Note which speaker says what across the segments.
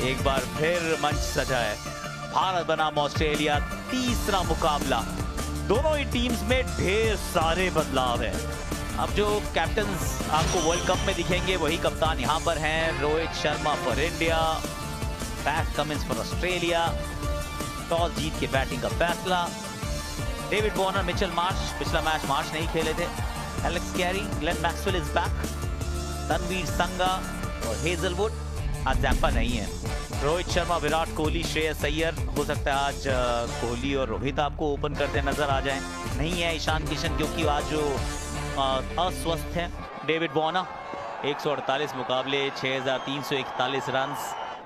Speaker 1: एक बार फिर मंच सजा है भारत बनाम ऑस्ट्रेलिया। तीसरा मुकाबला, दोनों ही टीम्स में ढेर सारे बदलाव है। अब जो कैप्टन्स आपको वर्ल्ड कप में दिखेंगे वही कप्तान यहाँ पर हैं। Rohit Sharma for India, Pat Cummins for Australia. Toss जीत के बैटिंग का फैसला। डेविड वार्नर, मिचेल मार्श, पिछला मैच मार्श नहीं खेले थे। Alex Carey, Glenn Maxwell is back. Tanveer Sangha और हेजलवुड, आज जैम्पा नहीं है। रोहित शर्मा, विराट कोहली, श्रेयस अय्यर। हो सकता है आज कोहली और रोहित आपको ओपन करते नजर आ जाएं। नहीं है ईशान किशन क्योंकि आज जो अस्वस्थ हैं। डेविड वार्नर 148 मुकाबले, 6341 रन।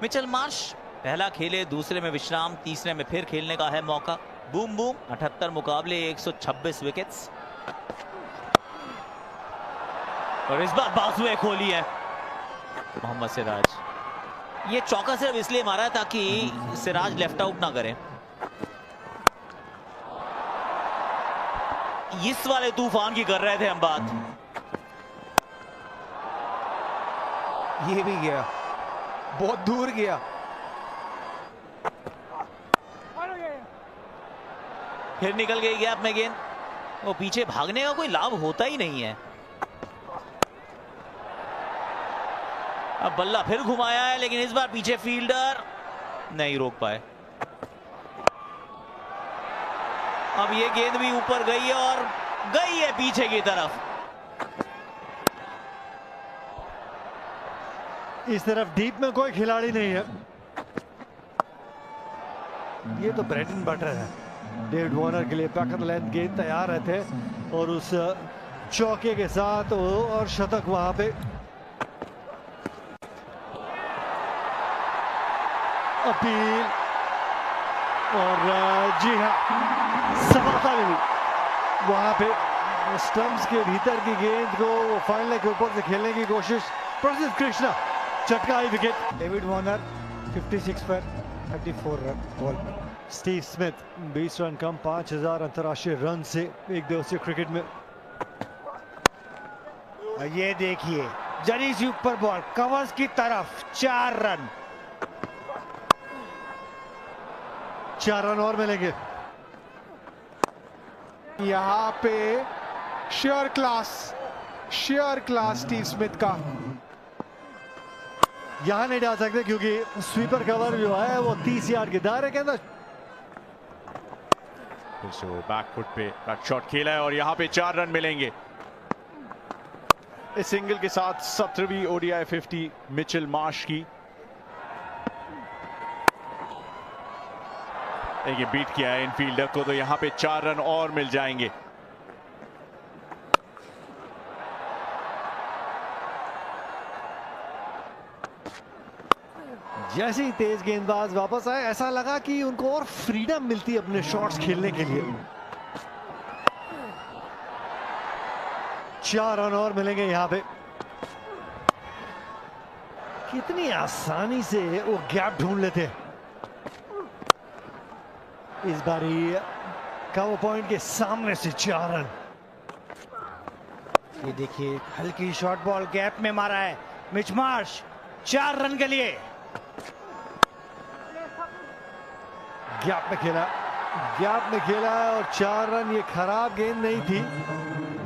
Speaker 1: मिचेल मार्श पहला खेले, दूसरे में विश्राम, तीसरे में फिर खेलने का है मौका। बूम बूम 78 मुकाबले, 126 विकेट्स। और इस बार बाजुए खोली है मोहम्मद सिराज। ये चौका सिर्फ इसलिए मारा है ताकि सिराज लेफ्ट आउट ना करें। इस वाले तूफान की कर रहे थे हम बात।
Speaker 2: ये भी गया, बहुत दूर गया।
Speaker 1: फिर निकल गई गैप में गेंद। वो पीछे भागने का कोई लाभ होता ही नहीं है। अब बल्ला फिर घुमाया है, लेकिन इस बार पीछे फील्डर नहीं रोक पाए। अब ये गेंद भी ऊपर गई है और गई है पीछे की तरफ।
Speaker 3: इस तरफ डीप में कोई खिलाड़ी नहीं है। ये तो ब्रेड एंड बटर है डेविड वार्नर के लिए। पैकेट लेंथ गेंद तैयार रहते और उस चौके के साथ और शतक वहां पे। अपील और जी हाँ, सफलता मिली वहां पे। स्टंप्स के भीतर की गेंद को वो फाइनल के ऊपर से खेलने की कोशिश। प्रसिद्ध कृष्णा चटकाई विकेट। डेविड वार्नर 56 पर 34 run ball. Steve Smith 20 run कम, 5000 अंतर्राष्ट्रीय रन से एक दिवसीय क्रिकेट में।
Speaker 2: ये देखिए जरी से ऊपर बॉल, कवर्स की तरफ, 4 रन।
Speaker 3: 4 रन और मिलेंगे।
Speaker 4: यहाँ पे शेयर क्लास स्टीव स्मिथ का।
Speaker 3: यहां नहीं डाल सकते क्योंकि स्वीपर कवर जो है वो 30 यार्ड के दायरे के अंदर।
Speaker 5: बैकफुट पे बैक शॉट खेला है और यहाँ पे 4 रन मिलेंगे। इस सिंगल के साथ 17वीं ओडीआई 50 मिचेल मार्श की। ये बीट किया है इनफील्डर को, तो यहाँ पे 4 रन और मिल जाएंगे।
Speaker 3: जैसे ही तेज गेंदबाज वापस आए, ऐसा लगा कि उनको और फ्रीडम मिलती अपने शॉट्स खेलने के लिए। 4 रन और मिलेंगे यहाँ पे। कितनी आसानी से वो गैप ढूंढ लेते। इस बारी कवर पॉइंट के सामने से 4 रन।
Speaker 2: ये देखिए हल्की शॉर्ट बॉल गैप में मारा है मिच मार्श, 4 रन के लिए।
Speaker 3: गैप में खेला और 4 रन। ये खराब गेंद नहीं थी,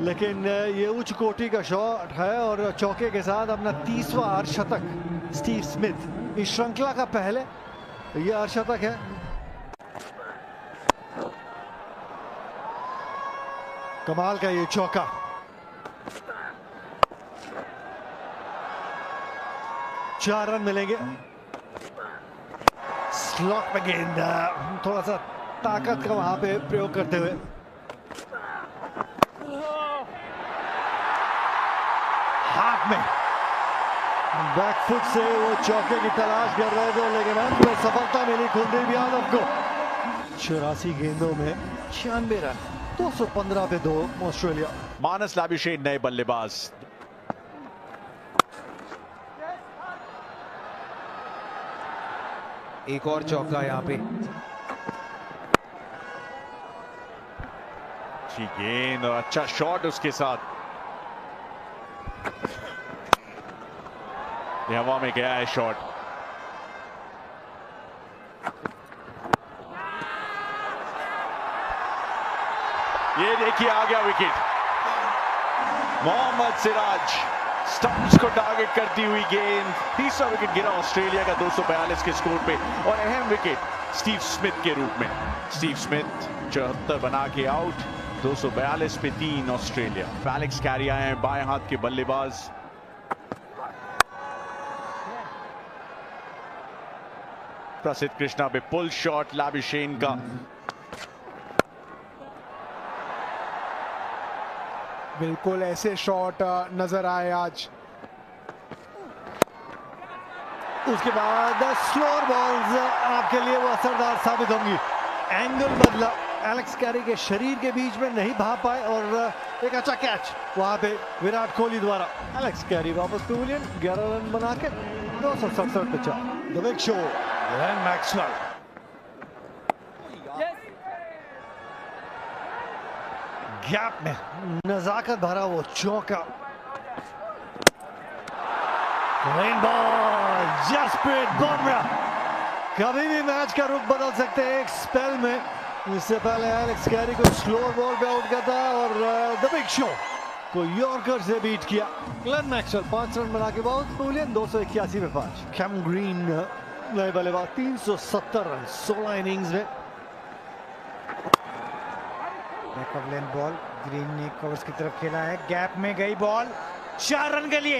Speaker 3: लेकिन ये उच्च कोटि का शॉट है और चौके के साथ अपना 30वां अर्धशतक स्टीव स्मिथ इस श्रृंखला का पहले ये अर्धशतक है। कमाल का ये चौका। चार रन मिलेंगे। स्लॉट में गेंद, थोड़ा सा ताकत का वहां पे प्रयोग करते हुए। हाथ में बैकफुट से वो चौके की तलाश कर रहे थे, लेकिन अंत में सफलता मिली कुलदीप यादव को। 84 गेंदों में 96 रन, 215 पे 2 ऑस्ट्रेलिया।
Speaker 5: मानस लाबुशेन नए बल्लेबाज।
Speaker 2: एक और चौका यहाँ पे।
Speaker 5: अच्छी गेंद और अच्छा शॉट उसके साथ। हवा में गया है शॉट। ये देखिए आ गया विकेट। मोहम्मद सिराज स्टंप्स को टारगेट करती हुई गेंद, तीसरा विकेट गिरा ऑस्ट्रेलिया का 242 के स्कोर पे और अहम विकेट स्टीव स्मिथ के रूप में। स्टीव स्मिथ 74 बना के आउट, 242 पे 3 ऑस्ट्रेलिया। एलेक्स कैरी आए हैं बाएं हाथ के बल्लेबाज। प्रसिद्ध कृष्णा पे पुल शॉट लाबिशेन का।
Speaker 4: बिल्कुल ऐसे शॉट नजर आए आज।
Speaker 3: उसके बाद स्लोअर बॉल्स आपके लिए वो असरदार साबित होंगी। एंगल बदला, एलेक्स कैरी के शरीर के बीच में नहीं भाग पाए और एक अच्छा कैच वहां पे विराट कोहली द्वारा। एलेक्स कैरी वापस पवेलियन, 11 रन बना के 267 पे 4। The big show
Speaker 2: Glenn Maxwell, gap में
Speaker 3: नजाकत भरा वो चौका।
Speaker 2: Clean ball, Jasprit Bumrah.
Speaker 3: कभी भी मैच का रुख बदल सकते हैं एक स्पेल में। इससे पहले एलेक्स कैरी को स्लोअर बॉल पे आउट किया था और द बिग शो को यॉर्कर से बीट किया। ग्लेन मैक्सवेल 5 रन बना के बहुत पवेलियन 281 पे 5। कैम ग्रीन नए बल्लेबाज 370 रन 16 इनिंग्स में।
Speaker 2: लेन बॉल, ग्रीन ने कवर्स की तरफ खेला है, गैप में गई बॉल, 4 रन के लिए।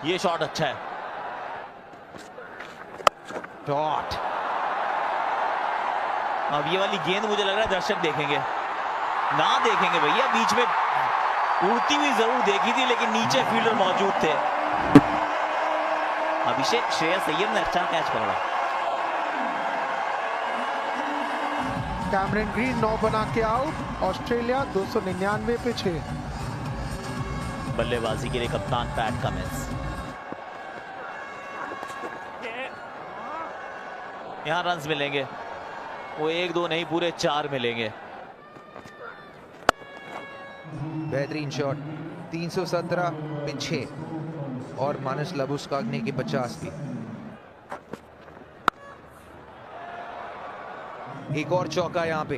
Speaker 1: ये शॉट अच्छा है।
Speaker 2: डॉट,
Speaker 1: अब ये वाली गेंद मुझे लग रहा है दर्शक देखेंगे ना, देखेंगे भैया। बीच में उड़ती हुई जरूर देखी थी लेकिन नीचे फील्डर मौजूद थे। अभिषेक, श्रेयस अय्यर ने अच्छा कैच पकड़ा।
Speaker 4: कैमरन ग्रीन 9 बना के आउट, ऑस्ट्रेलिया 299 पे 6।
Speaker 1: बल्लेबाजी के लिए कप्तान पैट कमिंस। यहां रन्स मिलेंगे, वो 1-2 नहीं पूरे 4 मिलेंगे।
Speaker 6: बेहतरीन शॉट, 317 पे 6 और मानस लबुस्काग्ने के 50 भी। एक और चौका यहां पे।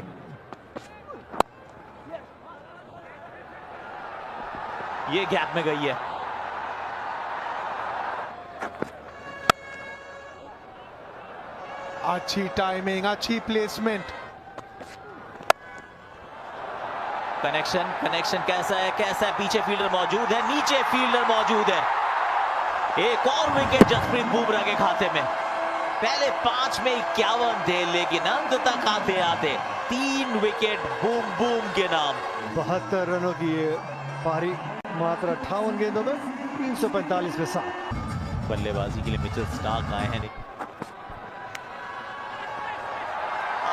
Speaker 1: ये गैप में गई है।
Speaker 4: अच्छी टाइमिंग, अच्छी प्लेसमेंट।
Speaker 1: कनेक्शन कैसा है, पीछे फील्डर मौजूद है, नीचे फील्डर मौजूद है। एक और विकेट जसप्रीत बुमराह के खाते में। पहले 5 में 51 थे लेकिन अंत तक आते आते 3 विकेट बूम बूम के नाम।
Speaker 3: 72 रनों की ये पारी मात्र 58 गेंदों में 345 पे 7।
Speaker 1: बल्लेबाजी के लिए मिचेल स्टार्क आए हैं।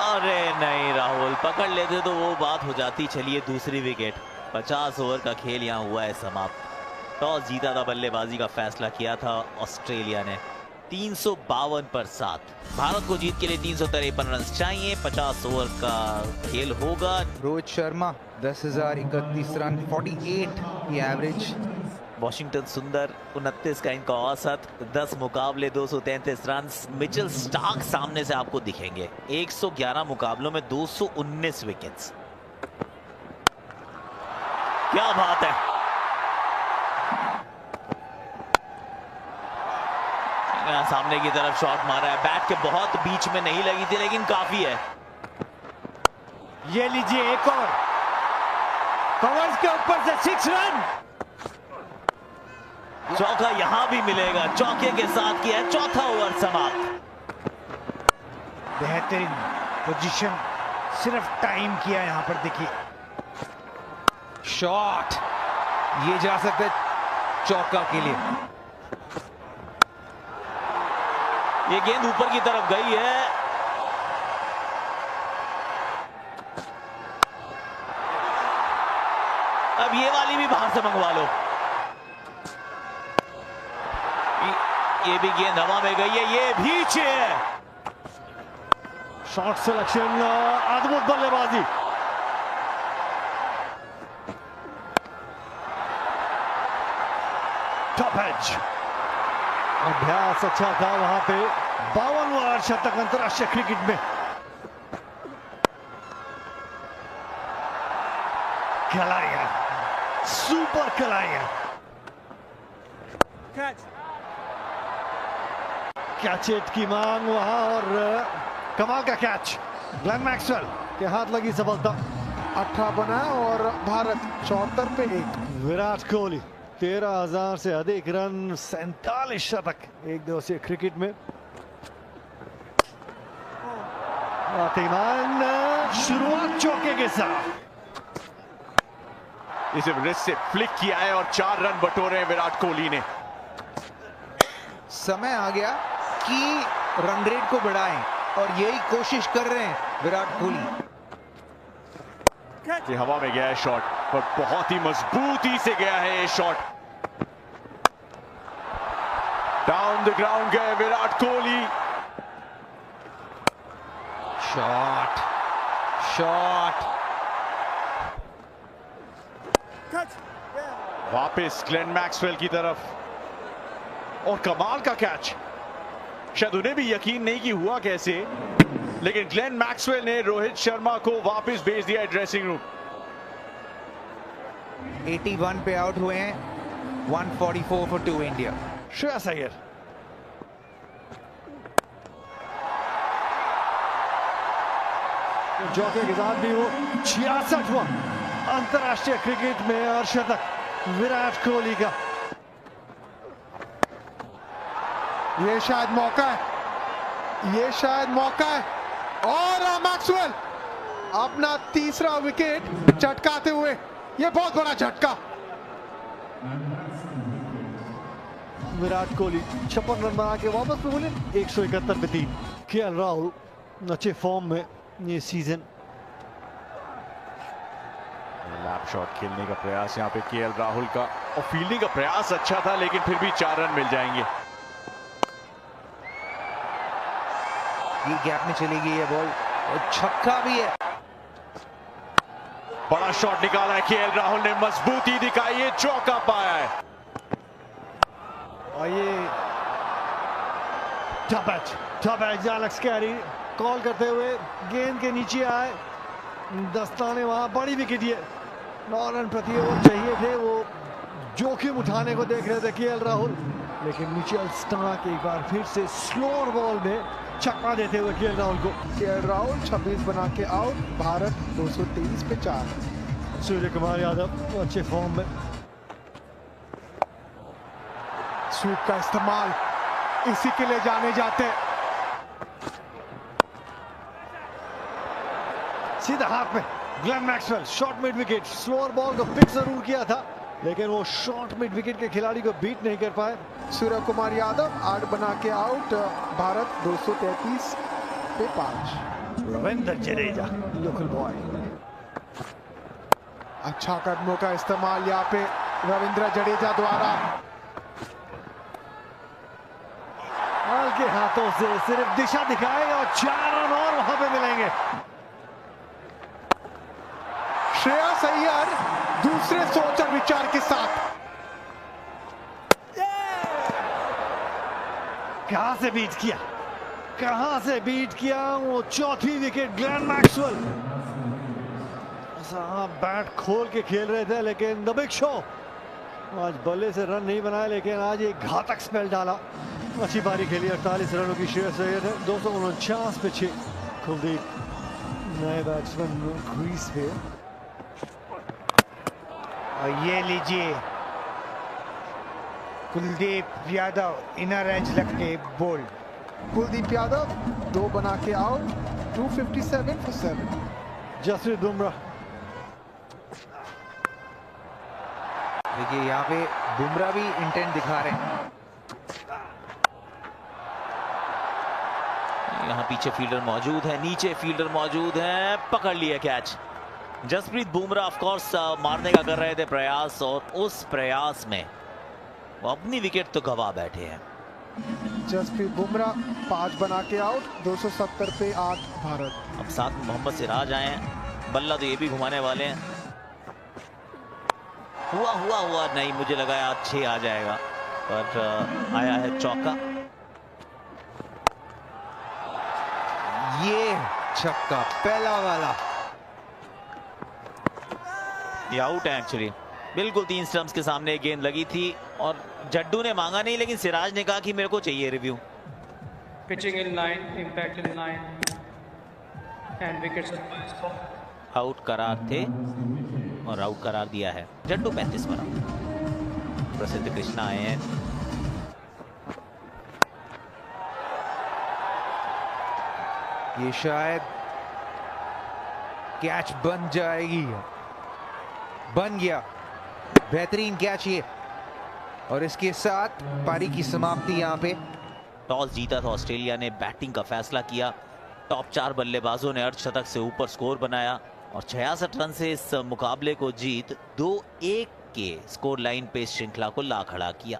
Speaker 1: अरे नहीं राहुल, पकड़ लेते तो वो बात हो जाती। चलिए दूसरी विकेट। 50 ओवर का खेल यहां हुआ है समाप्त। टॉस जीता था, बल्लेबाजी का फैसला किया था ऑस्ट्रेलिया ने। 352 पर 7। भारत को जीत के लिए 353 रन चाहिए। 50 ओवर का खेल होगा।
Speaker 6: रोहित शर्मा 10,031 रन, 48 की एवरेज।
Speaker 1: वॉशिंगटन सुंदर 29 का इनका औसत, 10 मुकाबले 233 रन। मिचेल स्टार्क सामने से आपको दिखेंगे, 111 मुकाबलों में 219 विकेट्स। क्या बात है। सामने की तरफ शॉट मारा है, बैट के बहुत बीच में नहीं लगी थी लेकिन काफी है।
Speaker 2: ये लीजिए एक और, कवर्स के ऊपर से 6 रन।
Speaker 1: चौका यहां भी मिलेगा, चौके के साथ किया है चौथा ओवर समाप्त।
Speaker 2: बेहतरीन पोजीशन, सिर्फ टाइम किया यहां पर। देखिए
Speaker 6: शॉट, ये जा सकता है चौका के लिए।
Speaker 1: ये गेंद ऊपर की तरफ गई है। अब ये वाली भी बाहर से मंगवा लो। ये भी गेंद हवा में गई है, ये भी 6 है।
Speaker 3: शॉट सिलेक्शन, अद्भुत बल्लेबाजी। टॉप एज, अभ्यास अच्छा था वहां पे। 52वां शतक अंतरराष्ट्रीय क्रिकेट में। खिलाड़ियां, सुपर खिलाड़ियां। कैचेट की मांग वहां और कमाल का कैच। ग्लेन मैक्सवेल के हाथ लगी सफलता।
Speaker 4: 18 बना और भारत 74 पे 1।
Speaker 3: विराट कोहली 13,000 से अधिक रन, 47 शतक एक दिवसीय क्रिकेट में। ईमान शुरुआत चौके के साथ
Speaker 5: इसे रिस्ट से फ्लिक किया है और 4 रन बटोरे हैं विराट कोहली ने।
Speaker 6: समय आ गया कि रन रेट को बढ़ाएं और यही कोशिश कर रहे हैं विराट कोहली।
Speaker 5: ये हवा में गया है शॉट, पर बहुत ही मजबूती से गया है ये शॉट। डाउन द ग्राउंड गए विराट कोहली।
Speaker 6: शॉट, शॉट,
Speaker 5: वापस ग्लेन मैक्सवेल की तरफ और कमाल का कैच। शायद उन्हें भी यकीन नहीं कि हुआ कैसे, लेकिन ग्लेन मैक्सवेल ने रोहित शर्मा को वापस भेज दिया ड्रेसिंग रूम।
Speaker 6: 81 पे आउट हुए हैं, 144 फॉर 2 इंडिया।
Speaker 3: श्रेयस अय्यर जॉके के साथ भी वो 66वां अंतरराष्ट्रीय क्रिकेट में अर्धशतक विराट कोहली का।
Speaker 4: ये शायद मौका है, ये शायद मौका है और मैक्सवेल अपना तीसरा विकेट चटकाते हुए, ये बहुत बड़ा झटका।
Speaker 3: विराट कोहली 56 रन बना के वापस पे बोले 171 पे 3। केएल राहुल अच्छे फॉर्म में ये सीजन।
Speaker 5: लैप शॉट खेलने का प्रयास यहाँ पे केएल राहुल का, और फील्डिंग का प्रयास अच्छा था, लेकिन फिर भी 4 रन मिल जाएंगे।
Speaker 6: ये गैप में चली गई है बॉल और छक्का भी है।
Speaker 5: बड़ा शॉट निकाला है केएल राहुल ने, मजबूती दिखाई है, चौका पाया है।
Speaker 3: और ये top edge Alex Carey call करते हुए गेंद के नीचे आए, दस्ताने वहां बड़ी विकेट। ये 9 रन प्रति ओवर चाहिए थे, वो जोखिम उठाने को देख रहे थे केएल राहुल, लेकिन मिचेल स्टार्क एक बार फिर से स्लोअर बॉल में छक्का देते हुए केएल राहुल को।
Speaker 4: केएल राहुल 26 बना के आउट, भारत 223 पे 4।
Speaker 3: सूर्य कुमार यादव अच्छे फॉर्म में।
Speaker 4: स्वीप का इस्तेमाल इसी के लिए जाने जाते।
Speaker 3: सीधा हाथ में Glenn Maxwell, short mid wicket. Slower ball को पिक जरूर किया था, लेकिन वो शॉर्ट मिड विकेट के खिलाड़ी को बीट नहीं कर पाए।
Speaker 4: सूर्य कुमार यादव 8 बना के आउट, भारत 233 पे 5।
Speaker 3: Ravindra Jadeja local boy.
Speaker 4: अच्छा कदमों का इस्तेमाल यहाँ पे रविंद्र जडेजा द्वारा।
Speaker 3: हल्के हाथों से सिर्फ दिशा दिखाएगा और 4 रन और वहां पे मिलेंगे।
Speaker 4: श्रेयस अय्यर दूसरे सोच और विचार के साथ।
Speaker 3: कहां से बीट किया, कहां से बीट किया वो चौथी विकेट ग्लेन मैक्सवेल। साहब बैट खोल के खेल रहे थे, लेकिन द बिग शो आज बल्ले से रन नहीं बनाए, लेकिन आज एक घातक स्पेल डाला। अच्छी पारी खेली, 48 रनों की श्रेयस अय्यर है, 249 पे 6। कुलदीप नए बैट्समैन क्रीज पे।
Speaker 2: और ये लीजिए कुलदीप यादव इनर एज लगते बोल्ड।
Speaker 4: कुलदीप यादव 2 बना के आउट, 257 फॉर 7।
Speaker 3: जसप्रीत बुमराह
Speaker 6: देखिए यहाँ पे बुमराह भी इंटेंट दिखा रहे हैं।
Speaker 1: यहाँ पीछे फील्डर मौजूद है, नीचे फील्डर मौजूद है, पकड़ लिया catch. Jasprit Bumrah of course मारने का कर रहे थे प्रयास, और उस प्रयास में वो अपनी विकेट तो गवा बैठे हैं।
Speaker 4: जसप्रीत बुमराह 5 बना के आउट, 270 पे 8 भारत।
Speaker 1: अब साथ में मोहम्मद सिराज आए हैं, बल्ला तो ये भी घुमाने वाले हैं। हुआ नहीं, मुझे लगा आज 6 आ जाएगा, पर आया है चौका।
Speaker 6: ये छक्का पहला वाला।
Speaker 1: ये आउट है एक्चुअली। बिल्कुल 3 स्टंप्स के सामने गेंद लगी थी और जड्डू ने मांगा नहीं, लेकिन सिराज ने कहा कि मेरे को चाहिए review.
Speaker 7: Pitching in line, impact in line, and wickets at first ball.
Speaker 1: Out करार थे और आउट करार दिया है। जड्डू 35 पर आउट। प्रसिद्ध कृष्णा आए हैं।
Speaker 6: ये शायद कैच बन जाएगी, बन गया, बेहतरीन कैच ये, और इसके साथ पारी की समाप्ति यहां पे।
Speaker 1: टॉस जीता था ऑस्ट्रेलिया ने, बैटिंग का फैसला किया। टॉप 4 बल्लेबाजों ने अर्धशतक से ऊपर स्कोर बनाया और 66 रन से इस मुकाबले को जीत 2-1 के स्कोर लाइन पे श्रृंखला को ला खड़ा किया।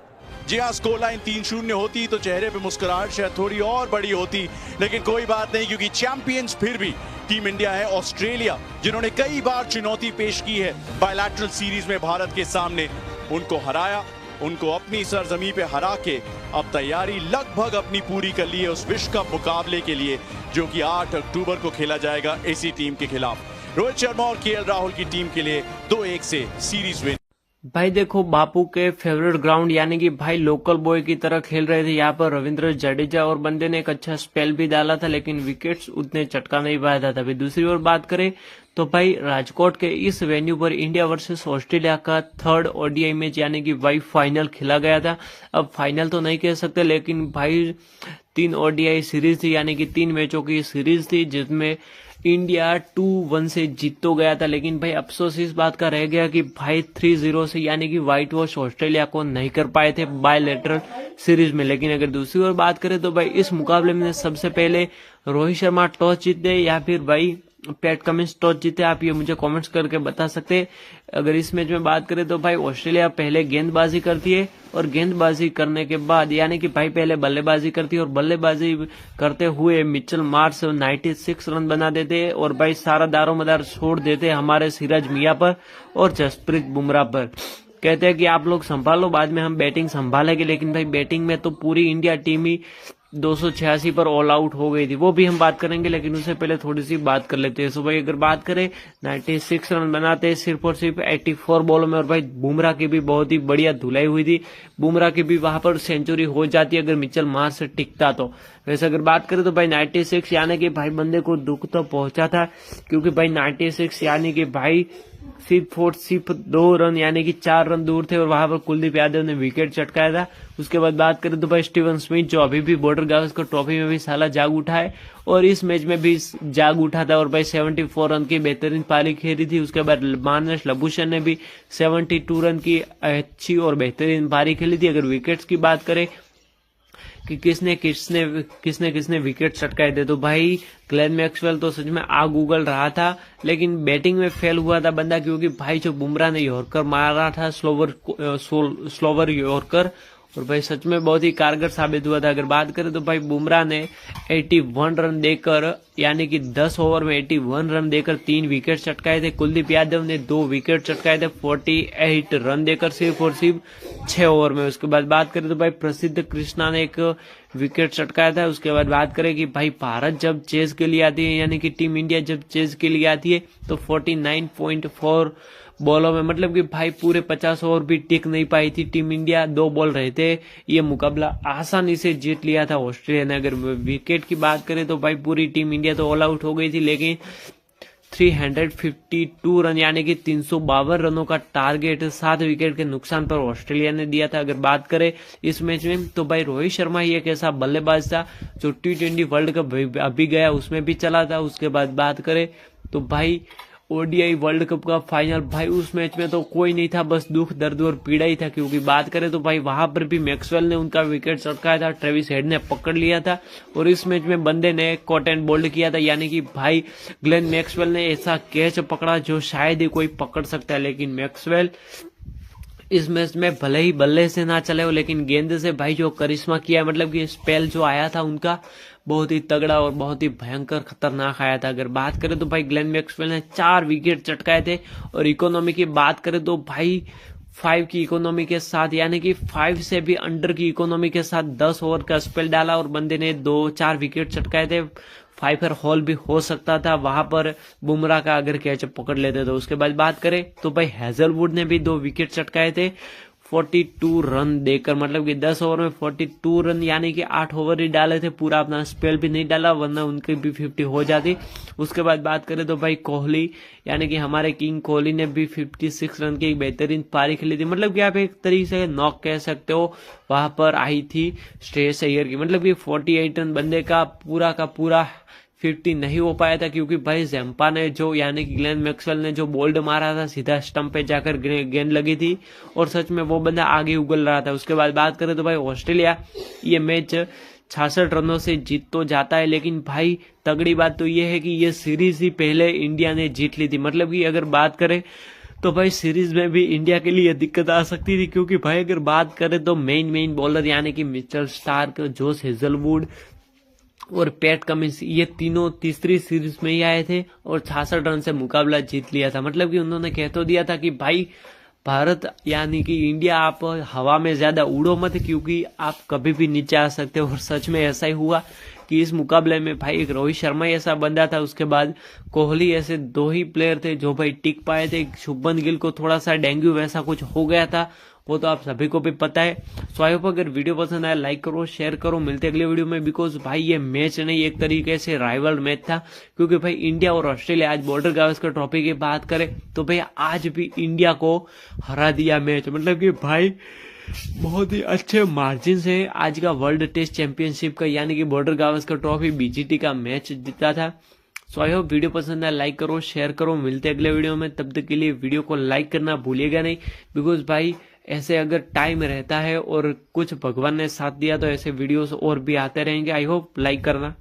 Speaker 5: जी हाँ, स्कोर लाइन 3-0 होती तो चेहरे पे मुस्कुराहट शायद थोड़ी और बड़ी होती, लेकिन कोई बात नहीं, क्योंकि चैंपियंस फिर भी टीम इंडिया है। ऑस्ट्रेलिया जिन्होंने कई बार चुनौती पेश की है बायलैटरल सीरीज में भारत के सामने, उनको हराया, उनको अपनी सरजमी पे हरा के अब तैयारी लगभग अपनी पूरी कर ली है उस विश्व कप मुकाबले के लिए, जो कि 8 अक्टूबर को खेला जाएगा इसी टीम के खिलाफ। रोहित शर्मा और केएल राहुल की टीम के लिए 2-1 से सीरीज विन।
Speaker 7: भाई देखो, बापू के फेवरेट ग्राउंड यानी कि भाई लोकल बॉय की तरह खेल रहे थे यहाँ पर रविंद्र जडेजा, और बंदे ने एक अच्छा स्पेल भी डाला था, लेकिन विकेट्स उतने चटका नहीं पाया था। तभी दूसरी ओर बात करें तो भाई राजकोट के इस वेन्यू पर इंडिया वर्सेस ऑस्ट्रेलिया का 3rd ODI मैच यानी कि भाई फाइनल खेला गया था। अब फाइनल तो नहीं कह सकते, लेकिन भाई 3 ODI सीरीज थी, यानी कि 3 मैचों की सीरीज थी, जिसमें इंडिया 2-1 से जीत तो गया था, लेकिन भाई अफसोस इस बात का रह गया कि भाई 3-0 से यानी कि व्हाइट वॉश ऑस्ट्रेलिया को नहीं कर पाए थे बायलैटरल सीरीज में। लेकिन अगर दूसरी ओर बात करें तो भाई इस मुकाबले में सबसे पहले रोहित शर्मा टॉस जीते या फिर भाई पैट कमिंस टॉस जीते, आप ये मुझे कमेंट्स करके बता सकते हैं। अगर इस मैच में बात करें तो भाई ऑस्ट्रेलिया पहले गेंदबाजी करती है और गेंदबाजी करने के बाद यानी कि भाई पहले बल्लेबाजी करती है और बल्लेबाजी करते हुए मिचेल मार्श 96 रन बना देते हैं और भाई सारा दारोमदार छोड़ देते हमारे सिराज मियां पर और जसप्रीत बुमराह पर। कहते हैं कि आप लोग संभालो, बाद में हम बैटिंग संभालेंगे, लेकिन भाई बैटिंग में तो पूरी इंडिया टीम ही 286 पर ऑल आउट हो गई थी, वो भी हम बात करेंगे, लेकिन उससे पहले थोड़ी सी बात कर लेते हैं। सो भाई अगर बात करें 96 रन बनाते हैं सिर्फ और सिर्फ 84 बॉलों में, और भाई बुमराह की भी बहुत ही बढ़िया धुलाई हुई थी, बुमराह की भी वहां पर सेंचुरी हो जाती अगर मिचेल मार्श से टिकता तो। वैसे अगर बात करें तो भाई 96 यानी कि भाई बंदे को दुख तो पहुंचा था, क्योंकि भाई 96 यानी कि भाई सिर्फ 2 रन यानी कि 4 रन दूर थे और वहां पर कुलदीप यादव ने विकेट चटकाया था। उसके बाद बात करें तो भाई स्टीवन स्मिथ जो अभी भी बॉर्डर गावस्कर ट्रॉफी में भी साला जाग उठा है और इस मैच में भी जाग उठा था और भाई 74 रन की बेहतरीन पारी खेली थी। उसके बाद मानस लबूशेन ने भी 72 रन की अच्छी और बेहतरीन पारी खेली थी। अगर विकेट्स की बात करें कि किसने विकेट चटकाए थे तो भाई ग्लेन मैक्सवेल तो सच में आग उगल रहा था, लेकिन बैटिंग में फेल हुआ था बंदा, क्योंकि भाई जो बुमराह ने यॉर्कर मारा था स्लोवर यॉर्कर, और भाई सच में बहुत ही कारगर साबित हुआ था। अगर बात करें तो भाई बुमराह ने 81 रन देकर यानी कि 10 ओवर में 81 रन देकर 3 विकेट चटकाए थे। कुलदीप यादव ने 2 विकेट चटकाए थे 48 रन देकर सिर्फ और सिर्फ 6 ओवर में। उसके बाद बात करें तो भाई प्रसिद्ध कृष्णा ने एक विकेट चटकाया था। उसके बाद बात करें कि भाई भारत जब चेज के लिए आती है यानी कि टीम इंडिया जब चेज के लिए आती है तो 49.4 बॉलों में, मतलब कि भाई पूरे 50 ओवर भी टिक नहीं पाई थी टीम इंडिया, 2 बॉल रहे थे, ये मुकाबला आसानी से जीत लिया था ऑस्ट्रेलिया ने। अगर विकेट की बात करें तो भाई पूरी टीम इंडिया तो ऑल आउट हो गई थी, लेकिन 352 रन यानी कि 352 रनों का टारगेट 7 विकेट के नुकसान पर ऑस्ट्रेलिया ने दिया था। अगर बात करें इस मैच में तो भाई रोहित शर्मा ही एक ऐसा बल्लेबाज था जो T20 वर्ल्ड कप अभी गया उसमें भी चला था। उसके बाद बात करें तो भाई ओडीआई वर्ल्ड कप का फाइनल, भाई उस मैच में तो कोई नहीं था, बस दुख दर्द और पीड़ा ही था, क्योंकि बात करें तो भाई वहां पर भी मैक्सवेल ने उनका विकेट चटकाया था, ट्रेविस हेड ने पकड़ लिया था और इस मैच में बंदे ने कॉट एंड बोल्ड किया था, यानी कि भाई ग्लेन मैक्सवेल ने ऐसा कैच पकड़ा जो शायद ही कोई पकड़ सकता है। लेकिन मैक्सवेल इस मैच में भले ही बल्ले से ना चले हो, लेकिन गेंद से भाई जो करिश्मा किया, मतलब कि स्पेल जो आया था उनका बहुत ही तगड़ा और बहुत ही भयंकर खतरनाक आया था। अगर बात करें तो भाई ग्लेन मैक्सवेल ने 4 विकेट चटकाए थे और इकोनॉमी की बात करें तो भाई 5 की इकोनॉमी के साथ यानी कि 5 से भी अंडर की इकोनॉमी के साथ 10 ओवर का स्पेल डाला और बंदे ने 2-4 विकेट चटकाए थे फाइफर हॉल भी हो सकता था, वहां पर बुमराह का अगर कैच पकड़ लेते तो। उसके बाद बात करें तो भाई हैजलवुड ने भी 2 विकेट चटकाए थे 42 रन देकर, मतलब कि 10 ओवर में 42 रन यानी कि 8 ओवर ही डाले थे, पूरा अपना स्पेल भी नहीं डाला, वरना उनकी भी 50 हो जाती। उसके बाद बात करें तो भाई कोहली यानी कि हमारे किंग कोहली ने भी 56 रन की एक बेहतरीन पारी खेली थी, मतलब कि आप एक तरीके से नॉक कह सकते हो। वहां पर आई थी श्रेयस अय्यर की, मतलब कि 48 रन बंदे का पूरा 50 नहीं हो पाया था, क्योंकि भाई जैम्पा ने जो यानी कि ग्लेन मैक्सवेल ने जो बोल्ड मारा था सीधा स्टंप पे जाकर गेंद लगी थी, और सच में वो बंदा आगे उगल रहा था। उसके बाद बात करें तो भाई ऑस्ट्रेलिया ये मैच 66 रनों से जीत तो जाता है, लेकिन भाई तगड़ी बात तो ये है कि ये सीरीज ही पहले इंडिया ने जीत ली थी। मतलब कि अगर बात करें तो भाई सीरीज में भी इंडिया के लिए दिक्कत आ सकती थी, क्योंकि भाई अगर बात करें तो मेन बॉलर यानी कि मिचेल स्टार्क, जोश हेजलवुड और पैट कमिंस ये तीनों तीसरी सीरीज में ही आए थे और 66 रन से मुकाबला जीत लिया था। मतलब कि उन्होंने कह तो दिया था कि भाई भारत यानी कि इंडिया आप हवा में ज्यादा उड़ो मत, क्योंकि आप कभी भी नीचे आ सकते हो, और सच में ऐसा ही हुआ कि इस मुकाबले में भाई एक रोहित शर्मा ऐसा बंदा था, उसके बाद कोहली, ऐसे 2 ही प्लेयर थे जो भाई टिक पाए थे। शुभमन गिल को थोड़ा सा डेंगू वैसा कुछ हो गया था, वो तो आप सभी को भी पता है। सो आई होप अगर वीडियो पसंद आया लाइक करो, शेयर करो, मिलते अगले वीडियो में। बिकॉज भाई ये मैच नहीं, एक तरीके से राइवल मैच था, क्योंकि भाई इंडिया और ऑस्ट्रेलिया आज बॉर्डर गावस्कर ट्रॉफी की बात करें तो भाई आज भी इंडिया को हरा दिया मैच, मतलब कि भाई बहुत ही अच्छे मार्जिन से आज का वर्ल्ड टेस्ट चैंपियनशिप का यानी कि बॉर्डर गावस्कर ट्रॉफी बीजीटी का मैच जीता था। सो आई होप वीडियो पसंद है लाइक करो, शेयर करो, मिलते अगले वीडियो में। तब तक के लिए वीडियो को लाइक करना भूलिएगा नहीं, बिकॉज भाई ऐसे अगर टाइम रहता है और कुछ भगवान ने साथ दिया तो ऐसे वीडियोस और भी आते रहेंगे। आई होप लाइक करना।